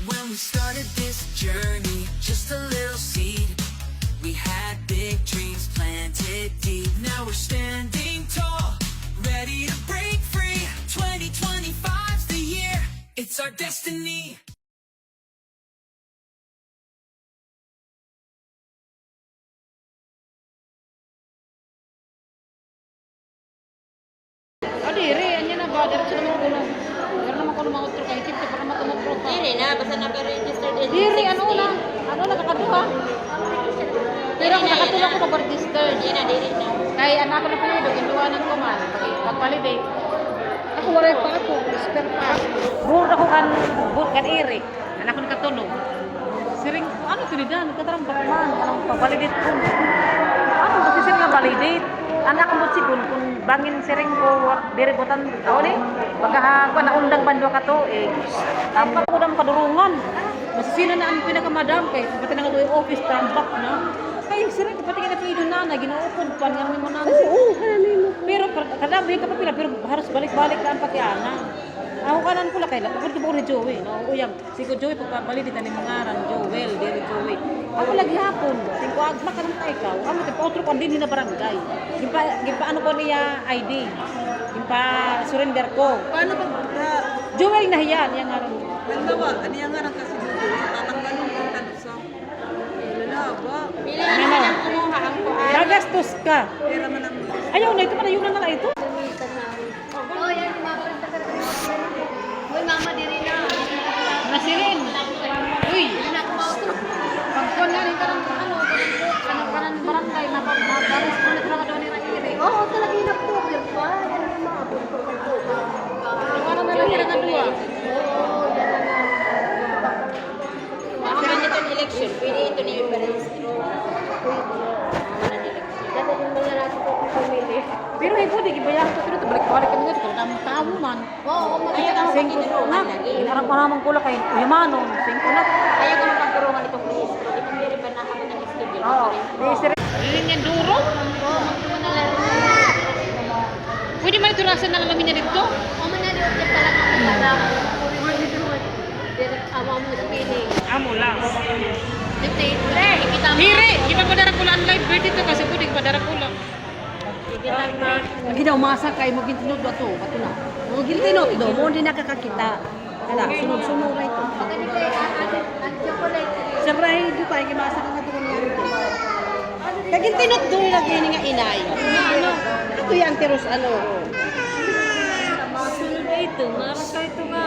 When we started this journey, just a little seed. We had big dreams planted deep. Now we're standing tall, ready to break free. 2025's the year, it's our destiny. Diri, anya na ba? Diretso naman ko na. Meron naman ko na mga utro kay Chip, para matumutro ka. Diri na, basta naka-register din. Diri, ano nakakaduha? Pero ako nakatulong ko mag-register. Diri na, diri na. Kay anak ko na pilido, ginuwanan ko man. Pag-validate. Ako wala pa ako, spare pa. Buhod ako kan iri. Anak ko nakatulong. Siring, ano tinidan? Katarang bakman. Anong pag-validate ko? Ano ba siring nga validate? Anak mo si kung bangin siring ko diri butan tao ni pagka na undang bando ka to tampak ko dam kadurungan masisina na ang pinakamadam kay pati na nga office tambak na kay siring pati ka pido na ginuupod pa niya mo na pero kada ka pa pila pero harus balik-balik ka ang pakiana ako kanan ko la kay lapod ko ni Joey no uyab si ko Joey pagpabali dito ni mangaran Joel diri Joey ako lagi hapon singko agma ka nang ikaw amo te otro kon din na barangay gimpa ano ko niya ID gimpa surrender ko Paano ba? Joel na hiyan yang ngaran Halimbawa, ano yung nga kasi dito? Tatanggalin yung tansa. Lalaba. Pili na lang kumuha ang kuan. gagastos ka Pera man ang ayaw na ito manayunan na lang ito Oh, yan, mabalik ka. Uy, mama, diri na. nasirin uy pagkuhan na rin ka ng kanang barangay mabaris ulit na ka doon ni Rairi Oo, talaga yung October pa. Yan ang mga para na lang kailangan dua Ako man ito election. Pwede ito niyo i-register. Dati din mga natin ko pumili. pero ibu di gibayar ko pero balik-balik kami dito na tawo man Oo, ay ang singko na inarap pa naman kula kay uyamanon singko na Ayaw ko na pagturungan itong registro. Itong diri pa na kami ng studio. oo di sir linya duro Oo, magtuwa na lang. pwede man ito rasa na lamin niya dito O man na rin ulit pala kami para direct amo mo sa piling. amo lang Dictate. Ikita mo. hiri iba pa dara kula live birthday to kasi pwede pa dara kula Ikita mo. Lagi daw masa kay mo gintinod ba to? Bato na. Mo gintinod do mo di nakakakita. Ala, sunod-sunod ra ito. Pagkani kay ang chocolate. Siyempre, di pa ay masa ka nga doon niya. Kay gintinod do lagi ni nga inay. Ano? Ato yang teros ano. Sunod ito. Maras ka ito nga.